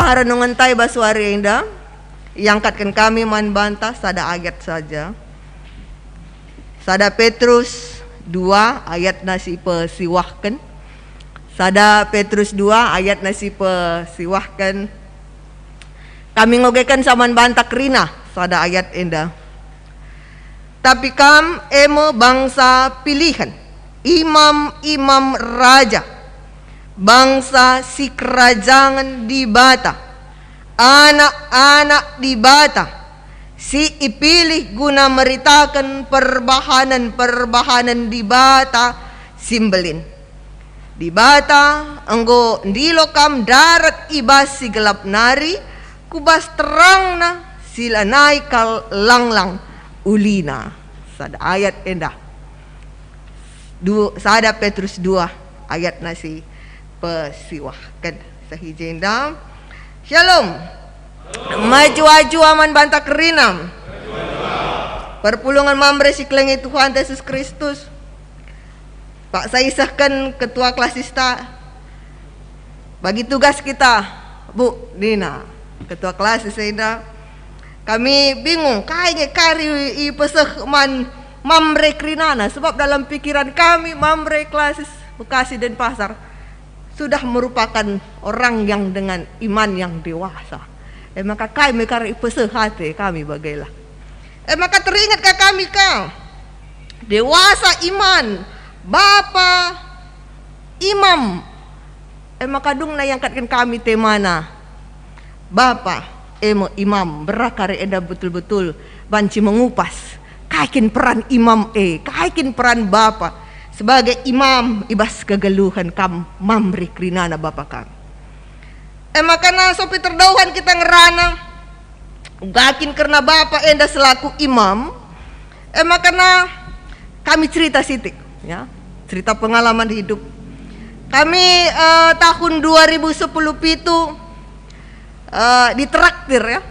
Baharenungan tay basuari indah, iangkatkan kami man bantah sada ayat saja. Sada Petrus 2 ayat nasi siwahkan. Sada Petrus 2 ayat nasi siwahkan. Kami ngogekan saman bantak rina sada ayat indah. Tapi kam emo bangsa pilihan, imam-imam raja, bangsa si kerajaan di bata, anak-anak di bata, si ipilih guna meritakan perbahanan-perbahanan di bata simbelin. Di bata enggo ndilokam darat ibas si gelap nari, kubas terang na sila naikal langlang ulina. Sada ayat endah. Sada Petrus 2 ayat nasi pesiwahkan sahijenda. Shalom. Maju-aju aman bantak rinam. Perpulungan mamre si kelengi Tuhan Yesus Kristus. Pak saya isahkan ketua klasista bagi tugas kita, Bu Dina, ketua kelas saya. Kami bingung kayaknya kari ipeseh man mamre krinana, sebab dalam pikiran kami mamre klasis Bekasi dan Pasar sudah merupakan orang yang dengan iman yang dewasa. Maka kami kari ipeseh hati kami bagailah. Maka teringat ke kami kau dewasa iman Bapa imam. Maka dung na yang katkan kami temana Bapa imam berakari eda betul-betul banci mengupas kaikin peran imam kaikin peran bapa sebagai imam ibas kegeluhan kam mamri krinana bapa kam. Makana sopi terdauhan kita ngerana gakin karena bapa enda selaku imam. Makana kami cerita sitik ya, cerita pengalaman hidup kami tahun 2010 itu ditraktir ya,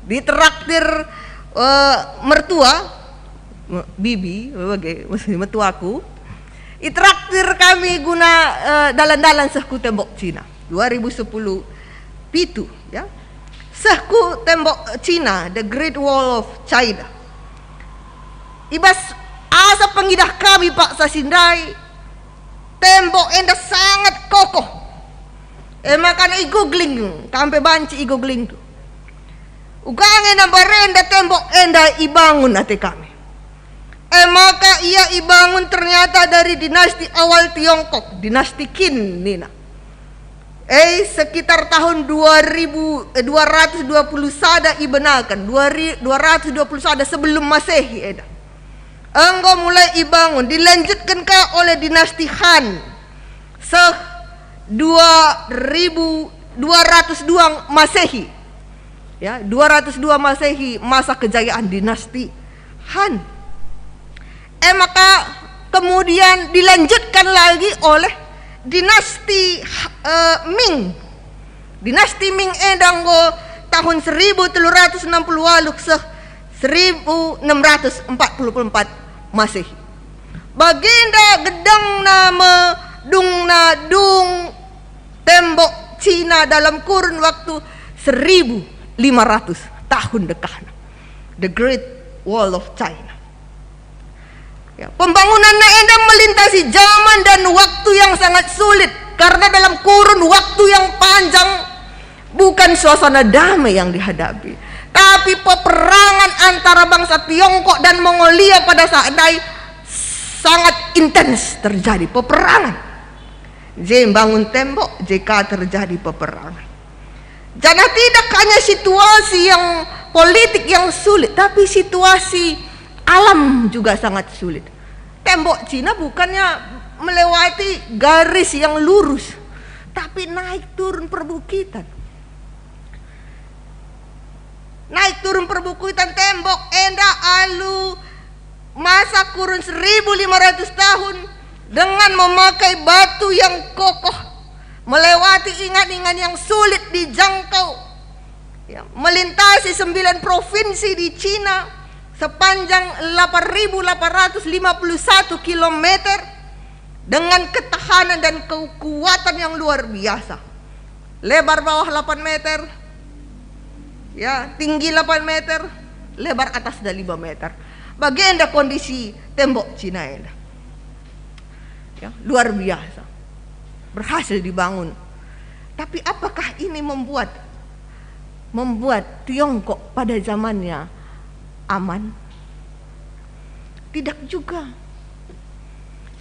ditraktir mertua bibi bagai mertuaku, ditraktir kami guna dalan-dalan sehku tembok Cina 2010 pitu ya, sehku tembok Cina, the Great Wall of China. Ibas asa pengidah kami Pak Sasindai, tembok enda sangat kokoh. Makanya i-googling, kampe banci i-googling tu. Ugange na barenda tembok enda ibangun ate kami. Maka ia ibangun ternyata dari dinasti awal Tiongkok, dinasti Qin nina. Sekitar tahun 2220 sada ibenakan, 220 sada sebelum Masehi eda. Engkau mulai ibangun, dilanjutkan ka oleh dinasti Han. 2202 Masehi ya, 202 Masehi, masa kejayaan dinasti Han. Maka kemudian dilanjutkan lagi oleh dinasti Ming. Dinasti Ming edanggo tahun 1360 waluk 1644 Masehi. Baginda gedang nama dung tembok Cina dalam kurun waktu 1500 tahun dekahna, the Great Wall of China ya, pembangunannya endang melintasi zaman dan waktu yang sangat sulit karena dalam kurun waktu yang panjang bukan suasana damai yang dihadapi, tapi peperangan antara bangsa Tiongkok dan Mongolia pada saat itu sangat intens terjadi peperangan. Bangun tembok jika terjadi peperangan. Jangan tidak hanya situasi yang politik yang sulit, tapi situasi alam juga sangat sulit. Tembok Cina bukannya melewati garis yang lurus, tapi naik turun perbukitan. Naik turun perbukitan tembok enda alu masa kurun 1500 tahun dengan memakai batu yang kokoh, melewati ingan-ingan yang sulit dijangkau ya, melintasi 9 provinsi di Cina sepanjang 8.851 km dengan ketahanan dan kekuatan yang luar biasa. lebar bawah 8 meter, ya, tinggi 8 meter, lebar atas dah 5 meter. Bagaimana kondisi tembok Cina ini? Ya, luar biasa, berhasil dibangun. Tapi apakah ini membuat Tiongkok pada zamannya aman? Tidak juga.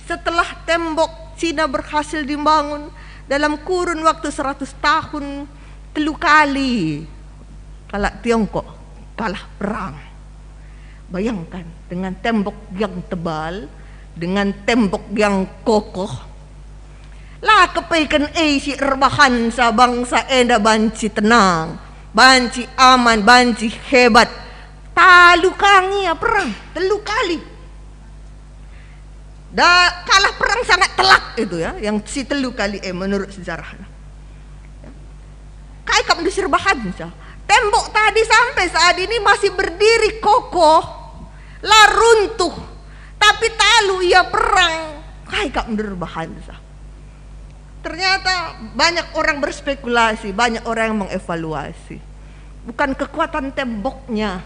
Setelah tembok Cina berhasil dibangun dalam kurun waktu 100 tahun, 3 kali kalah Tiongkok kalah perang. Bayangkan, dengan tembok yang tebal, dengan tembok yang kokoh, lah kepaikan si rebahan sa bangsa enda banci tenang, banci aman, banci hebat. Talu kangi ya perang 3 kali. Kalah perang sangat telak itu ya, yang si 3 kali menurut sejarah. Kayak kamu diserbahan sa. Tembok tadi sampai saat ini masih berdiri kokoh, lah runtuh. Tapi talu ia perang, kayak kamu diserbahan sa. Ternyata banyak orang berspekulasi, banyak orang yang mengevaluasi. Bukan kekuatan temboknya,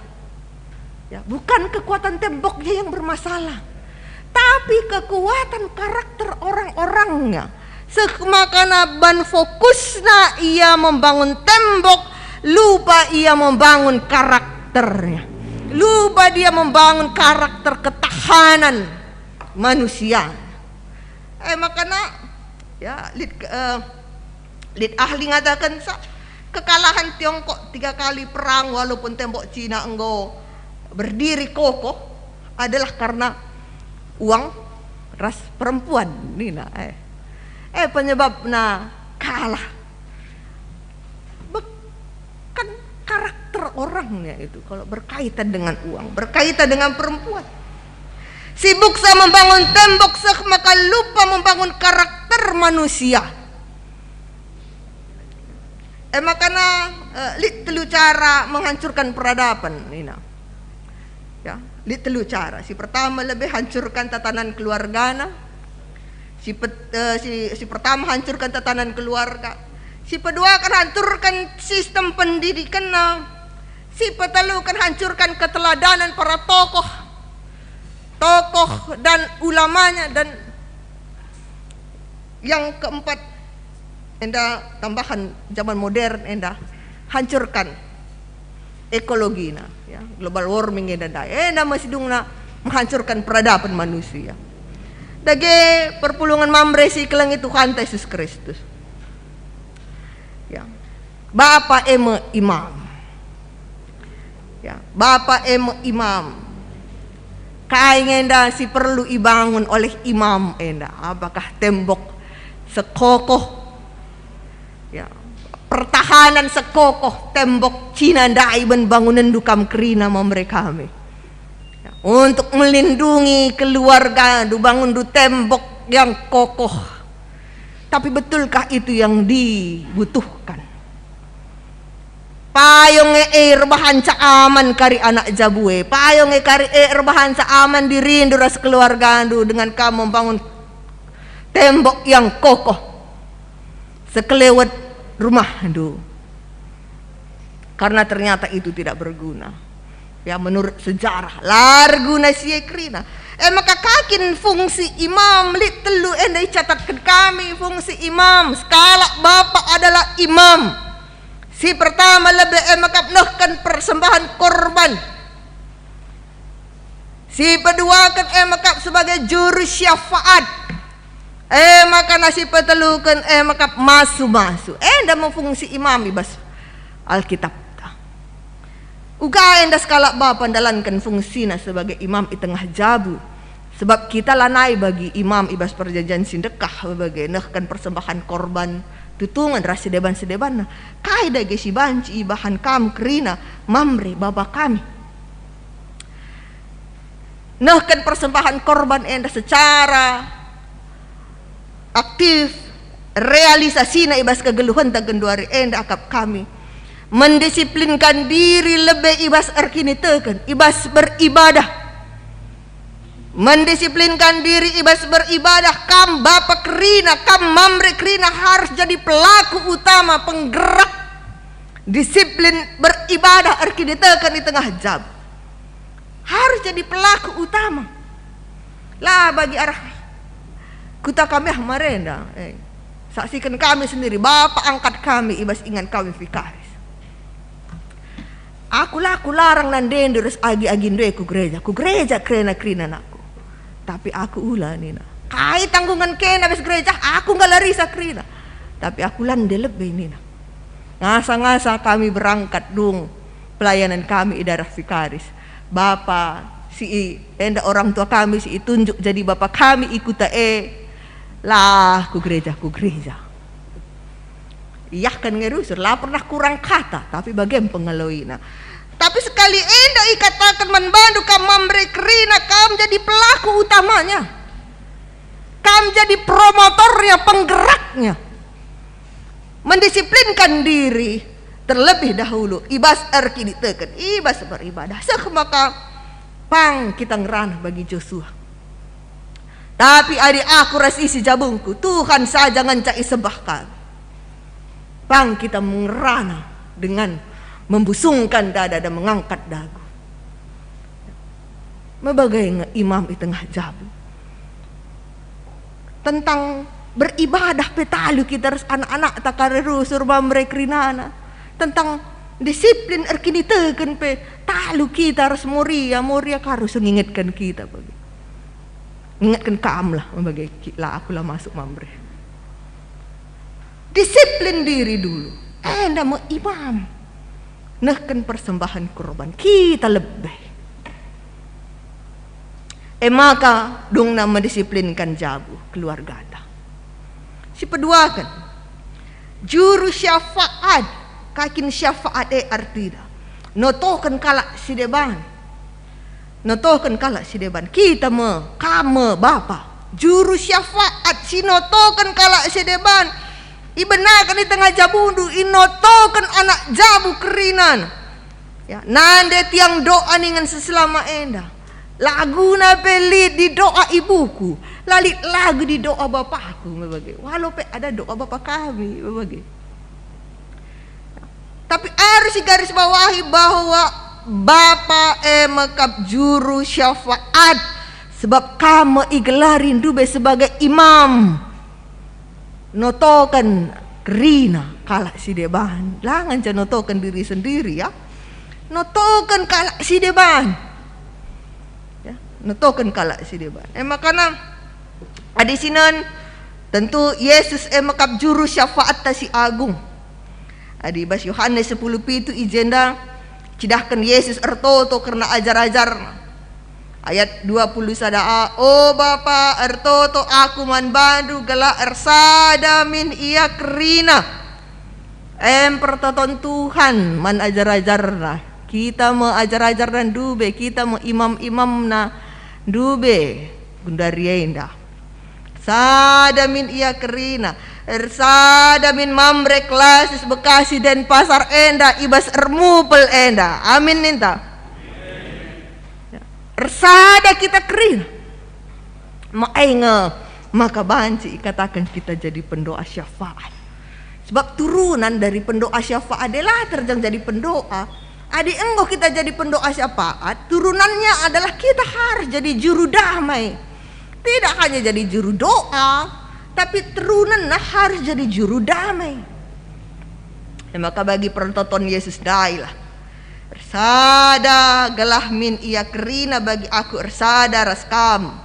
ya, bukan kekuatan temboknya yang bermasalah, tapi kekuatan karakter orang-orangnya. Semakana ban fokusna ia membangun tembok, lupa ia membangun karakternya, lupa dia membangun karakter ketahanan manusia. Makanya ya, lid ahli ngatakan kekalahan Tiongkok 3 kali perang walaupun tembok Cina enggo berdiri kokoh adalah karena uang ras perempuan Nina. Penyebabnya kalah bukan karakter orangnya itu, kalau berkaitan dengan uang, berkaitan dengan perempuan. Sibuk saya membangun tembok maka lupa membangun karakter manusia. Makanya telu cara menghancurkan peradaban Nina. Ya, telu cara. Si pertama lebih hancurkan tatanan keluarga. Si pertama hancurkan tatanan keluarga. Si kedua akan hancurkan sistem pendidikan. Si petelu akan hancurkan keteladanan para tokoh dan ulamanya. Dan yang keempat, enda tambahan zaman modern, enda hancurkan ekologi ya, global warming enda masih dungna menghancurkan peradaban manusia. Dage perpulungan mamresi kelang itu Tuhan Yesus Kristus. Ya. Bapa imam. Ya, Bapa imam. Kain enda si perlu ibangun oleh imam enda. Apakah tembok sekokoh, ya, pertahanan sekokoh tembok Cina daiban bangunan dukam kerina mereka kami, ya, untuk melindungi keluarga bangun du tembok yang kokoh. Tapi betulkah itu yang dibutuhkan? Payong rebahan sa aman kari anak jabue, payong kari rebahan sa aman dirindu ras keluarga dengan kamu membangun tembok yang kokoh sekelewat rumah karena ternyata itu tidak berguna. Ya, menurut sejarah larguna siekrina. Maka kakin fungsi imam telu endai catatkan kami fungsi imam. Skala Bapak adalah imam. Si pertama lebih makapnahkan persembahan korban. Si kedua kan makap sebagai juru syafaat. Maka nasi petelukan makap masu. Enda fungsi imam ibas Alkitab. Uga enda skala Bapa dalankan fungsina sebagai imam di tengah jabu. Sebab kita lanai bagi imam ibas perjanjian sindekah sebagai nahkan persembahan korban tutungan rasi sedeban kai dage si banci bahan kam kerina mamre baba kami. Nahkan persembahan korban enda secara aktif realisasi na ibas kegeluhan tagenduari enda akap kami mendisiplinkan diri lebih ibas erkinitekan ibas beribadah mendisiplinkan diri ibas beribadah, kam Bapa Kerina, kam Mamre Kerina harus jadi pelaku utama penggerak disiplin beribadah ditekan di tengah jam. Harus jadi pelaku utama. Lah bagi arah kuta kami marenda, saksikan kami sendiri, Bapak angkat kami ibas ingat kami vikaris. Aku larang nanden terus agi-agindo ku gereja krena aku. Tapi aku ulah nina. Kai tanggungan kena bes gereja, aku nggak lari sakrina. Tapi aku lande lebih nina. Ngasa-ngasa kami berangkat dong pelayanan kami idarah vikaris. Bapak si enda orang tua kami si tunjuk jadi bapak kami ikut lah ku gereja. Iya kan ngerusur lah pernah kurang kata tapi bagian pengeloina. Tapi sekali enda ikatakan membantu kam Mamre Kerina, kam jadi pelaku utamanya, kam jadi promotornya, penggeraknya, mendisiplinkan diri terlebih dahulu. Ibas ditekan, ibas beribadah. Maka pang kita ngerana bagi Joshua. Tapi adik aku rasisi jabungku, Tuhan saja ngancai sebahkan. Pang kita mengerana dengan membusungkan dada dan mengangkat dagu. Mebagai imam di tengah jabu. Tentang beribadah petalu kita harus anak-anak takareru surba mereka rinana. Tentang disiplin erkini teken petalu kita harus moria harus mengingatkan kita bagi. Ingatkan kamu lah mebagai lah aku lah masuk mamre. Disiplin diri dulu. Enda mau imam. Nahkan persembahan kurban kita lebih. Maka dong nama disiplinkan jabu keluarga anda. Si kedua kan juru syafaat kakin syafaat artinya notokan kalak si deban. Notokan kalak si deban kita kamu Bapak juru syafaat si notokan kalak si deban. Ibenakan di tengah jabundu inotokan anak jabu kerinan. Ya, nande tiang doa dengan seselama enda. Lagu na belit di doa ibuku, lalit lagu di doa bapakku, walaupun ada doa bapak kami, tapi harus digaris bawahi bahwa Bapak mekap juru syafaat sebab kamu igelarin dube sebagai imam. Notokan Kerina kalak si deban, langan jangan notokan diri sendiri ya. Notokan kalak si deban. Notokan kalak si deban. Makanya adisinan tentu Yesus makap juru syafaat si agung. Adi bas Yohanes 10 pitu ijenda cidahkan Yesus ertoto karena ajar-ajar. Ayat 20 sada oh Bapa ertoto aku man bandu gala ersada min ia Kerina. Pertoton Tuhan man ajar-ajar nah. Kita mau ajar-ajar dan dube, kita mau imam-imam na dube gundarienda. Sada min ia Kerina. Ersada min Mamre Klasis Bekasi dan Pasar enda ibas ermupel enda. Amin ninta. Ersada kita Kerina. Maka banci katakan kita jadi pendoa syafaat. Sebab turunan dari pendoa syafaat adalah terjang jadi pendoa. Adik engkau kita jadi pendoa syafaat, turunannya adalah kita harus jadi juru damai. Tidak hanya jadi juru doa, tapi turunan harus jadi juru damai. Maka bagi pertonton Yesus dailah. Ersada galah min ia Kerina bagi aku ersada raskam.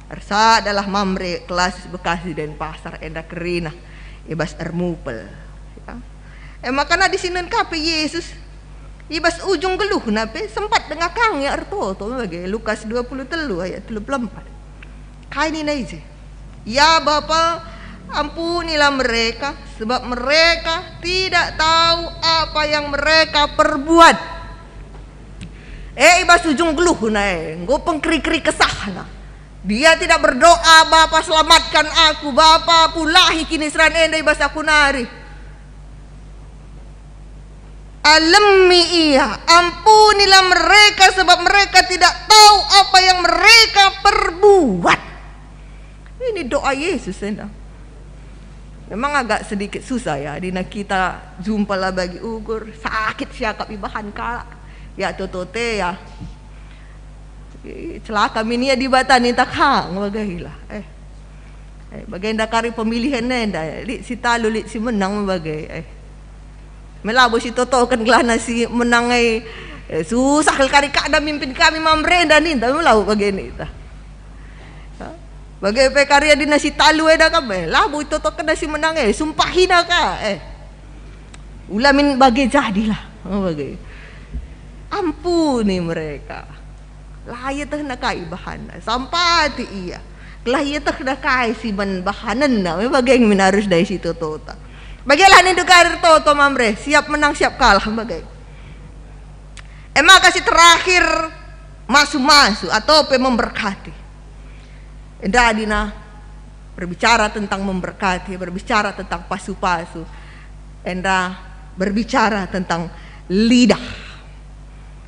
Ersada lah Mamre Klasis Bekasi dan Pasar enda Kerina. Ibas ermupel. Ya. Makanya di sini kape Yesus ibas ujung geluh nape sempat dengan kang ya ertoto bagi Lukas 23 ayat 34. Kaini naije. Ya Bapa, ampunilah mereka sebab mereka tidak tahu apa yang mereka perbuat. Ibas ujung geluh nae, nggo pengkri-kri kesah. Dia tidak berdoa, Bapa selamatkan aku, Bapa pulahi kini seran enda ibas aku nari. Alami ia, ampunilah mereka sebab mereka tidak tahu apa yang mereka perbuat. Ini doa Yesus. Memang agak sedikit susah ya, dina kita jumpa lah bagi ugur sakit siakap ibahan kala ya totote ya celaka minia di batani tak hang bagailah bagai kari pemilihan nenda li si talu li si menang bagai melabo si toto kan gelana si menang susah kali kada mimpin kami mamrenda nih tapi melabo bagai ni ta bagai pe karya di nasi talu eda ka be labu itu to kada si menang sumpahina ka ulamin bagai jadilah bagai ampuni mereka lahir teh na kai bahan sampati iya lahir teh na kai si ban bahanan na bagai minarus dari situ tota bagailah ni dukar toto mamre siap menang siap kalah bagai kasih terakhir masu-masu atau pe memberkati. Enda dina berbicara tentang memberkati, berbicara tentang pasu-pasu. Enda berbicara tentang lidah.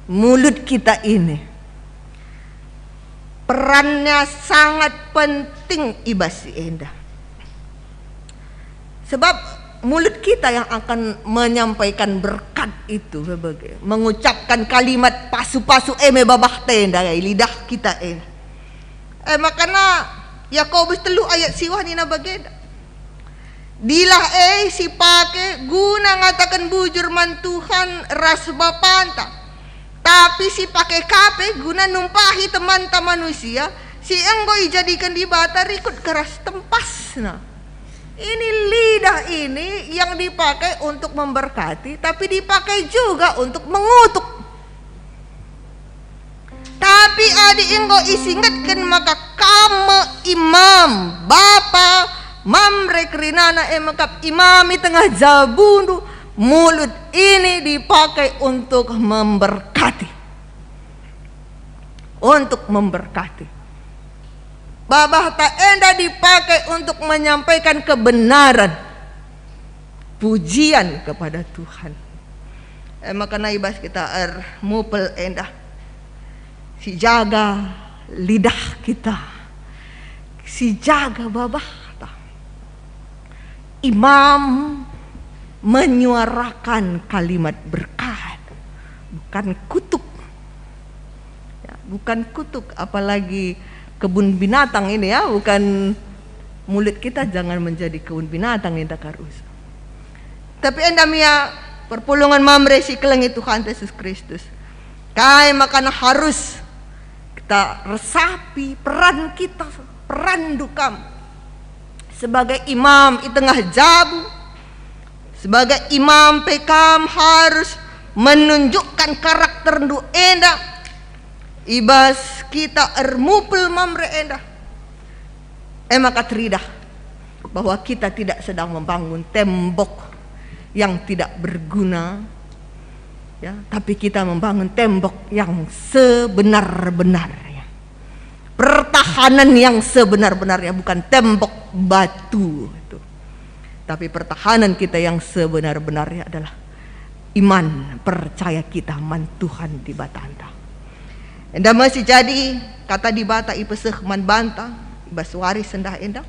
Mulut kita ini perannya sangat penting ibasi enda. Sebab mulut kita yang akan menyampaikan berkat itu sebagai mengucapkan kalimat pasu-pasu babah tenda lidah kita ini. Makana Yakobus 3 ayat siwah ni na bageda. Dilah si pake guna ngatakan bujur man Tuhan ras bapanta. Tapi si pake kape guna numpahi teman-teman manusia. Si enggoy jadikan di bata rikut keras tempas. Nah, ini lidah ini yang dipakai untuk memberkati, tapi dipakai juga untuk mengutuk. Tapi adik engkau isingatkan maka kamu imam bapa mamre kerinana makap imami tengah jabundu mulut ini dipakai untuk memberkati. Untuk memberkati. Babah tak enda dipakai untuk menyampaikan kebenaran. Pujian kepada Tuhan. Maka naibas kita mupel enda. Si jaga lidah kita, si jaga babah. Imam menyuarakan kalimat berkat, bukan kutuk. Ya, bukan kutuk, apalagi kebun binatang ini ya, bukan mulut kita jangan menjadi kebun binatang ini takarus. Tapi endamia perpulungan mamre si kelengi Tuhan Yesus Kristus. Kai makana harus kita resapi peran kita, peran dukam sebagai imam di tengah jabu, sebagai imam pekam harus menunjukkan karakter ndu enda ibas kita ermupel mamre enda maka teridah bahwa kita tidak sedang membangun tembok yang tidak berguna ya, tapi kita membangun tembok yang sebenar-benarnya, pertahanan yang sebenar-benarnya, bukan tembok batu itu. Tapi pertahanan kita yang sebenar-benarnya adalah iman, percaya kita man Tuhan di batanta. Enda masih jadi kata di bata ipeseh man banta ibas waris sendah enda